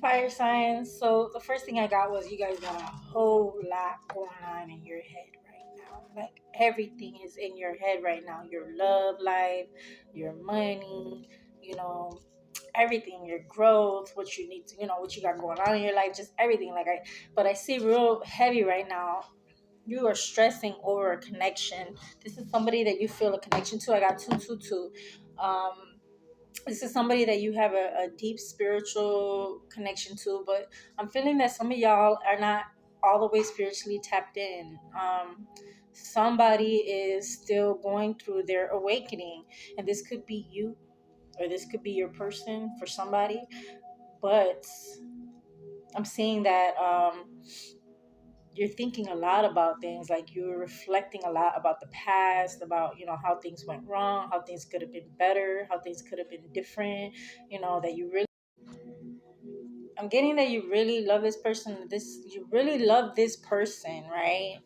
Fire signs. So the first thing I got was you guys got a whole lot going on in your head right now. Like everything is in your head right now. Your love life, your money, you know, everything, your growth, what you need to, what you got going on in your life, just everything. But I see real heavy right now. You are stressing over a connection. This is somebody that you feel a connection to. I got 222. This is somebody that you have a deep spiritual connection to, but I'm feeling that some of y'all are not all the way spiritually tapped in. Somebody is still going through their awakening, and this could be you, or this could be your person for somebody. But I'm seeing that you're thinking a lot about things, like you're reflecting a lot about the past, about how things went wrong, how things could have been better, how things could have been different, that you really, I'm getting that you really love this person. You really love this person, right?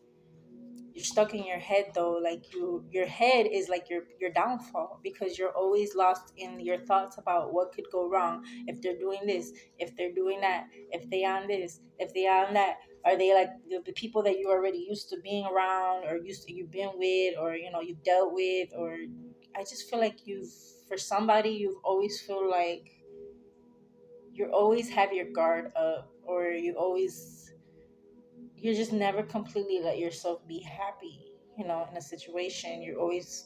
You're stuck in your head though. Like your head is like your downfall, because you're always lost in your thoughts about what could go wrong if they're doing this, if they're doing that, if they on this, if they on that. Are they like the people that you already used to being around, or you've been with, or you've dealt with? Or I just feel like for somebody, you've always feel like you always have your guard up, or you just never completely let yourself be happy, in a situation. You're always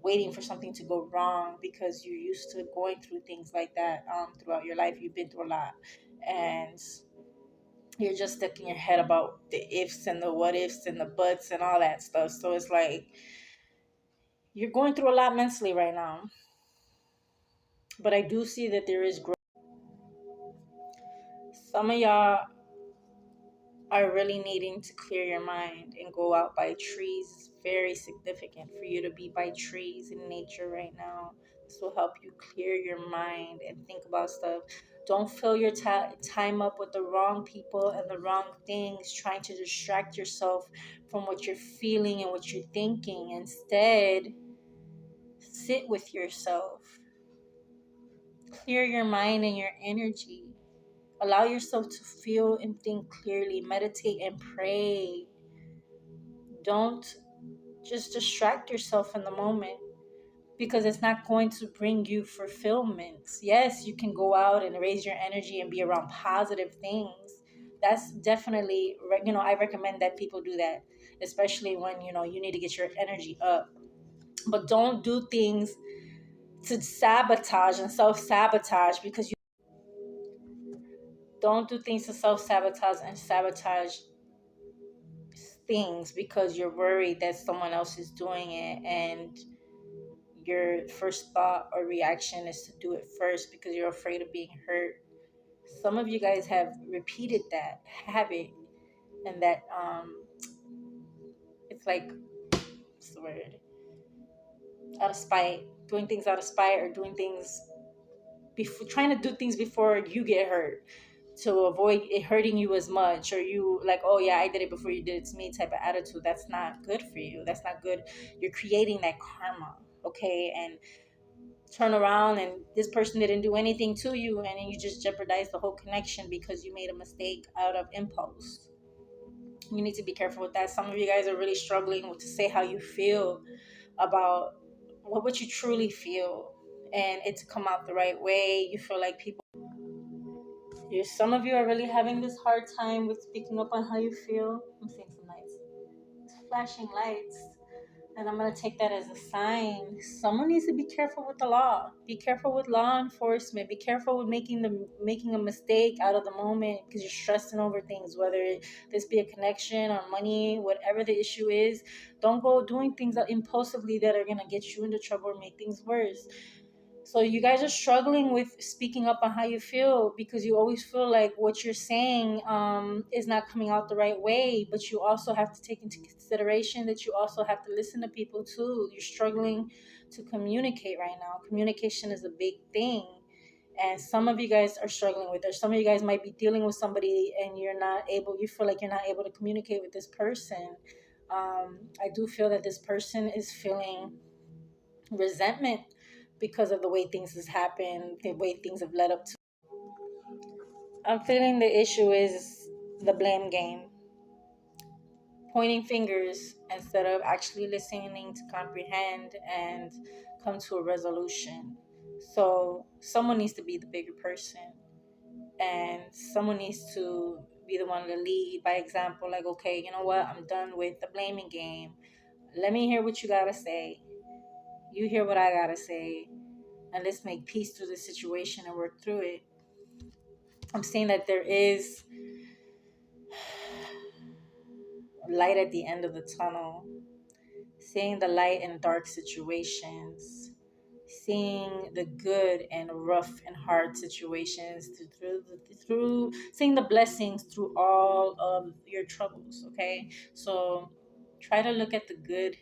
waiting for something to go wrong, because you're used to going through things like that. Throughout your life, you've been through a lot, and you're just stuck in your head about the ifs and the what ifs and the buts and all that stuff. So it's like you're going through a lot mentally right now, but I do see that there is growth. Some of y'all are really needing to clear your mind and go out by trees. It's very significant for you to be by trees in nature right now. This will help you clear your mind and think about stuff. Don't fill your time up with the wrong people and the wrong things, trying to distract yourself from what you're feeling and what you're thinking. Instead, sit with yourself, clear your mind and your energy. Allow yourself to feel and think clearly. Meditate and pray. Don't just distract yourself in the moment, because it's not going to bring you fulfillment. Yes, you can go out and raise your energy and be around positive things. That's definitely, I recommend that people do that, especially when, you need to get your energy up. But don't do things to sabotage and self sabotage, because you don't do things to self sabotage and sabotage things because you're worried that someone else is doing it, and your first thought or reaction is to do it first because you're afraid of being hurt. Some of you guys have repeated that habit, and that it's like, what's the word, out of spite, doing things out of spite, or doing things before, trying to do things before you get hurt, to avoid it hurting you as much, or you like, oh yeah, I did it before you did it to me type of attitude. That's not good for you. That's not good. You're creating that karma, okay? And turn around and this person didn't do anything to you, and then you just jeopardize the whole connection because you made a mistake out of impulse. You need to be careful with that. Some of you guys are really struggling to say how you feel about what would you truly feel, and it to come out the right way. You feel like people, some of you are really having this hard time with speaking up on how you feel. I'm seeing some lights, flashing lights. And I'm going to take that as a sign. Someone needs to be careful with the law. Be careful with law enforcement. Be careful with making a mistake out of the moment because you're stressing over things, whether this be a connection or money, whatever the issue is. Don't go doing things impulsively that are going to get you into trouble or make things worse. So you guys are struggling with speaking up on how you feel because you always feel like what you're saying is not coming out the right way. But you also have to take into consideration that you also have to listen to people too. You're struggling to communicate right now. Communication is a big thing. And some of you guys are struggling with it. Some of you guys might be dealing with somebody and you feel like you're not able to communicate with this person. I do feel that this person is feeling resentment because of the way things has happened, the way things have led up to. I'm feeling the issue is the blame game, pointing fingers instead of actually listening to comprehend and come to a resolution. So someone needs to be the bigger person, and someone needs to be the one to lead by example. Like, okay, you know what? I'm done with the blaming game. Let me hear what you gotta say. You hear what I gotta say, and let's make peace through the situation and work through it. I'm saying that there is light at the end of the tunnel, seeing the light in dark situations, seeing the good and rough and hard situations, through seeing the blessings through all of your troubles. Okay, so try to look at the good.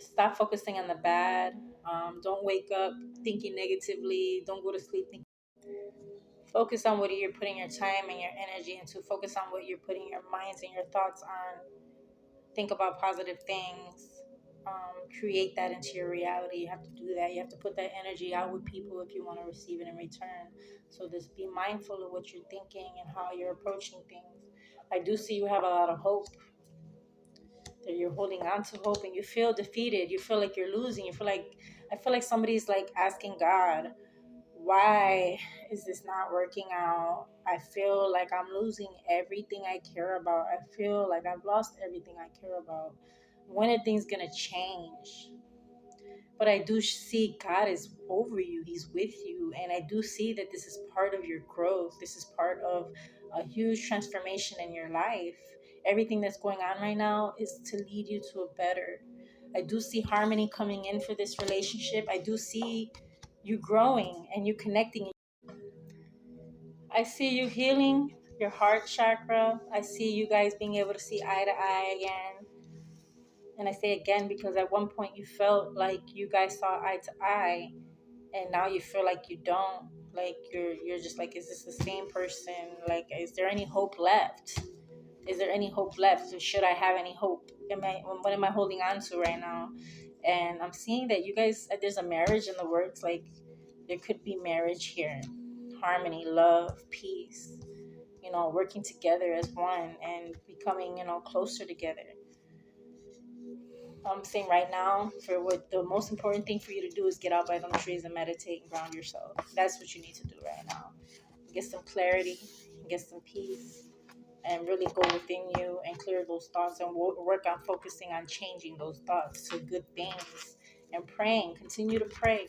Stop focusing on the bad. Don't wake up thinking negatively. Don't go to sleep thinking. Focus on what you're putting your time and your energy into. Focus on what you're putting your minds and your thoughts on. Think about positive things. Create that into your reality. You have to do that. You have to put that energy out with people if you want to receive it in return. So just be mindful of what you're thinking and how you're approaching things. I do see you have a lot of hope, that you're holding on to hope, and you feel defeated. You feel like you're losing. I feel like somebody's like asking God, why is this not working out? I feel like I'm losing everything I care about. I feel like I've lost everything I care about. When are things gonna change? But I do see God is over you. He's with you. And I do see that this is part of your growth. This is part of a huge transformation in your life. Everything that's going on right now is to lead you to a better. I do see harmony coming in for this relationship. I do see you growing and you connecting. I see you healing your heart chakra. I see you guys being able to see eye to eye again. And I say again because at one point you felt like you guys saw eye to eye, and now you feel like you don't. Like you're just like, is this the same person? Like, is there any hope left? Is there any hope left? Or should I have any hope? What am I holding on to right now? And I'm seeing that you guys, there's a marriage in the works. Like, there could be marriage here, harmony, love, peace. Working together as one and becoming closer together. I'm saying right now, for what the most important thing for you to do is get out by them trees and meditate and ground yourself. That's what you need to do right now. Get some clarity, get some peace, and really go within you and clear those thoughts and work on focusing on changing those thoughts to good things and praying. Continue to pray.